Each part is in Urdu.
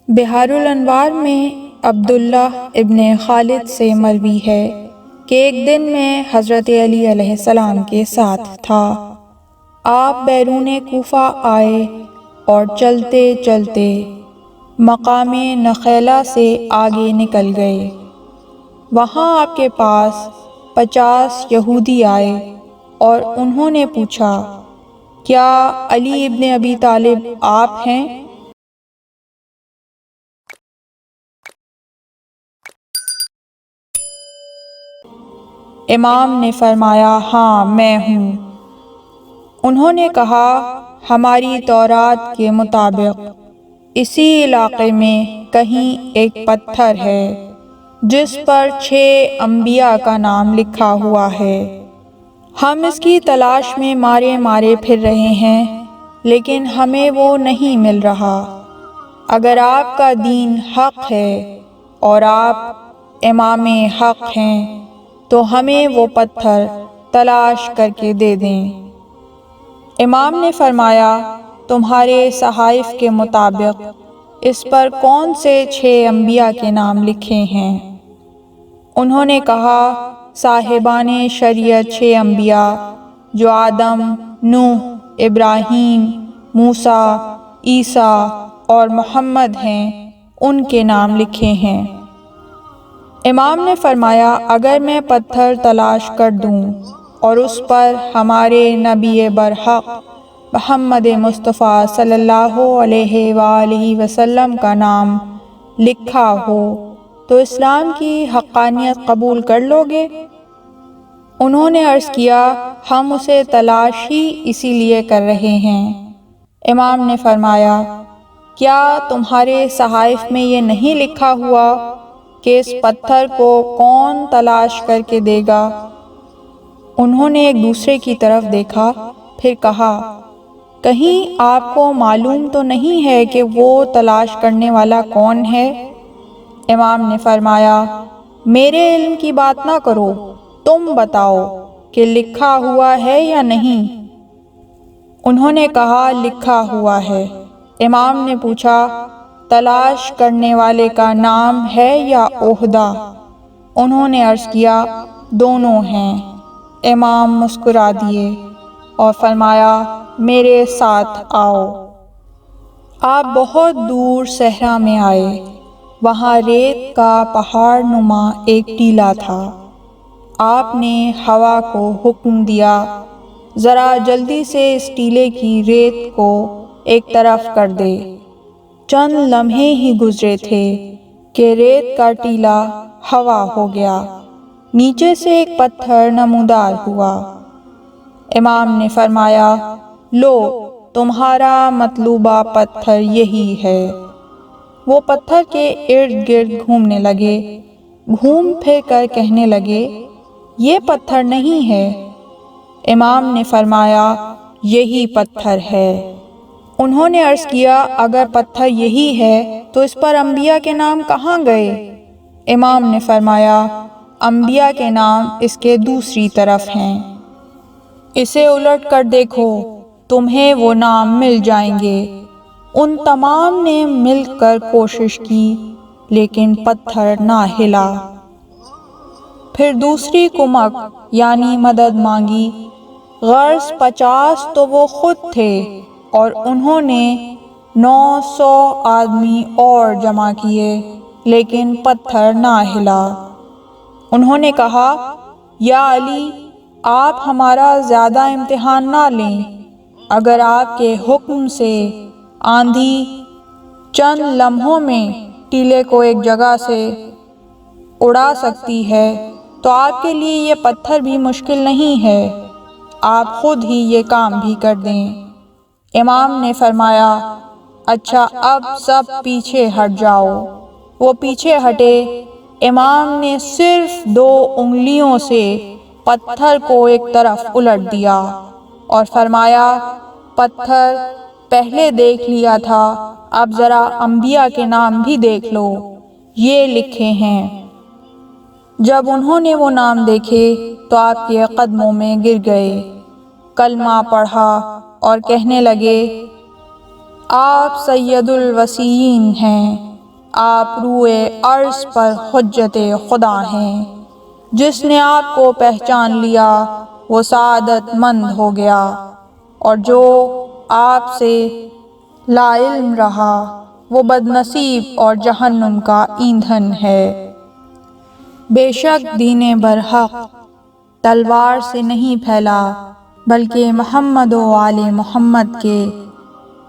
بحار الانوار میں عبداللہ ابن خالد سے مروی ہے کہ ایک دن میں حضرت علی علیہ السلام کے ساتھ تھا۔ آپ بیرون کوفہ آئے اور چلتے چلتے مقام نخیلہ سے آگے نکل گئے۔ وہاں آپ کے پاس 50 یہودی آئے اور انہوں نے پوچھا، کیا علی ابن ابی طالب آپ ہیں؟ امام نے فرمایا، ہاں میں ہوں۔ انہوں نے کہا، ہماری تورات کے مطابق اسی علاقے میں کہیں ایک پتھر ہے جس پر 6 انبیاء کا نام لکھا ہوا ہے۔ ہم اس کی تلاش میں مارے مارے پھر رہے ہیں لیکن ہمیں وہ نہیں مل رہا۔ اگر آپ کا دین حق ہے اور آپ امام حق ہیں تو ہمیں وہ پتھر تلاش کر کے دے دیں۔ امام نے فرمایا، تمہارے صحائف کے مطابق اس پر کون سے 6 انبیاء کے نام لکھے ہیں؟ انہوں نے کہا، صاحبان شریعت 6 انبیاء جو آدم، نوح، ابراہیم، موسیٰ، عیسیٰ اور محمد ہیں، ان کے نام لکھے ہیں۔ امام نے فرمایا، اگر میں پتھر تلاش کر دوں اور اس پر ہمارے نبی برحق محمد مصطفیٰ صلی اللہ علیہ وآلہ وسلم کا نام لکھا ہو تو اسلام کی حقانیت قبول کر لو گے؟ انہوں نے عرض کیا، ہم اسے تلاش ہی اسی لیے کر رہے ہیں۔ امام نے فرمایا، کیا تمہارے صحائف میں یہ نہیں لکھا ہوا کہ اس پتھر کو کون تلاش کر کے دے گا؟ انہوں نے ایک دوسرے کی طرف دیکھا، پھر کہا، کہیں آپ کو معلوم تو نہیں ہے کہ وہ تلاش کرنے والا کون ہے؟ امام نے فرمایا، میرے علم کی بات نہ کرو، تم بتاؤ کہ لکھا ہوا ہے یا نہیں؟ انہوں نے کہا، لکھا ہوا ہے۔ امام نے پوچھا، تلاش کرنے والے کا نام ہے یا عہدہ؟ انہوں نے عرض کیا، دونوں ہیں۔ امام مسکرا دیے اور فرمایا، میرے ساتھ آؤ۔ آپ بہت دور صحرا میں آئے۔ وہاں ریت کا پہاڑ نما ایک ٹیلہ تھا۔ آپ نے ہوا کو حکم دیا، ذرا جلدی سے اس ٹیلے کی ریت کو ایک طرف کر دے۔ چند لمحے ہی گزرے تھے کہ ریت کا ٹیلہ ہوا ہو گیا، نیچے سے ایک پتھر نمودار ہوا۔ امام نے فرمایا، لو، تمہارا مطلوبہ پتھر یہی ہے۔ وہ پتھر کے ارد گرد گھومنے لگے، گھوم پھر کر کہنے لگے، یہ پتھر نہیں ہے۔ امام نے فرمایا، یہی پتھر ہے۔ انہوں نے عرض کیا، اگر پتھر یہی ہے تو اس پر انبیاء کے نام کہاں گئے؟ امام نے فرمایا، انبیاء کے نام اس کے دوسری طرف ہیں۔ اسے الٹ کر دیکھو، تمہیں وہ نام مل جائیں گے۔ ان تمام نے مل کر کوشش کی لیکن پتھر نہ ہلا۔ پھر دوسری کمک یعنی مدد مانگی، غرض 50 تو وہ خود تھے اور انہوں نے 900 آدمی اور جمع کیے لیکن پتھر نہ ہلا۔ انہوں نے کہا، یا علی، آپ ہمارا زیادہ امتحان نہ لیں۔ اگر آپ کے حکم سے آندھی چند لمحوں میں ٹیلے کو ایک جگہ سے اڑا سکتی ہے تو آپ کے لیے یہ پتھر بھی مشکل نہیں ہے، آپ خود ہی یہ کام بھی کر دیں۔ امام نے فرمایا، اچھا اب سب پیچھے ہٹ جاؤ۔ وہ پیچھے ہٹے۔ امام نے صرف 2 انگلیوں سے پتھر کو ایک طرف الٹ دیا اور فرمایا، پتھر پہلے دیکھ لیا تھا، اب ذرا انبیاء کے نام بھی دیکھ لو، یہ لکھے ہیں۔ جب انہوں نے وہ نام دیکھے تو آپ کے قدموں میں گر گئے، کلمہ پڑھا اور کہنے لگے، آپ سید الوصیین ہیں۔ آپ روئے عرض پر حجت خدا ہیں۔ جس نے آپ کو پہچان لیا وہ سعادت مند ہو گیا، اور جو آپ سے لا علم رہا وہ بد نصیب اور جہنم کا ایندھن ہے۔ بے شک دین برحق تلوار سے نہیں پھیلا بلکہ محمد و آل محمد کے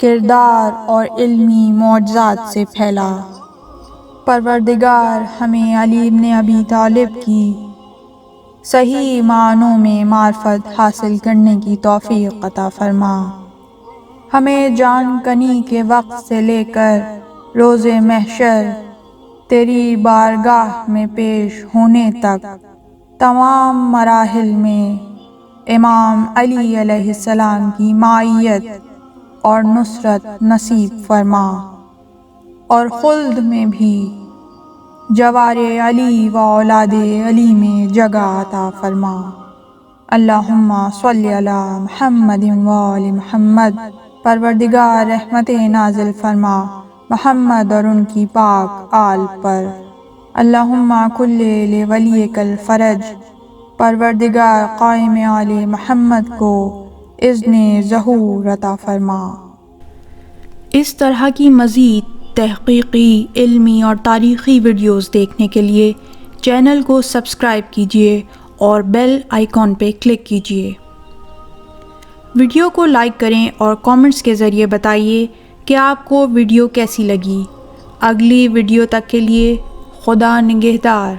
کردار اور علمی معجزات سے پھیلا۔ پروردگار ہمیں علی بن ابی طالب کی صحیح معنوں میں معرفت حاصل کرنے کی توفیق عطا فرما۔ ہمیں جان کنی کے وقت سے لے کر روز محشر تیری بارگاہ میں پیش ہونے تک تمام مراحل میں امام علی علیہ السلام کی معیت اور نصرت نصیب فرما، اور خلد میں بھی جوار علی و اولاد علی میں جگہ عطا فرما۔ اللہم صلی علی محمد و آل محمد۔ پروردگار رحمت نازل فرما محمد اور ان کی پاک آل پر۔ اللہم کل لولیک الفرج۔ پروردگار قائم آل محمد کو اذن ظہور عطا فرما۔ اس طرح کی مزید تحقیقی، علمی اور تاریخی ویڈیوز دیکھنے کے لیے چینل کو سبسکرائب کیجیے اور بیل آئیکن پہ کلک کیجیے۔ ویڈیو کو لائک کریں اور کامنٹس کے ذریعے بتائیے کہ آپ کو ویڈیو کیسی لگی۔ اگلی ویڈیو تک کے لیے خدا نگہدار۔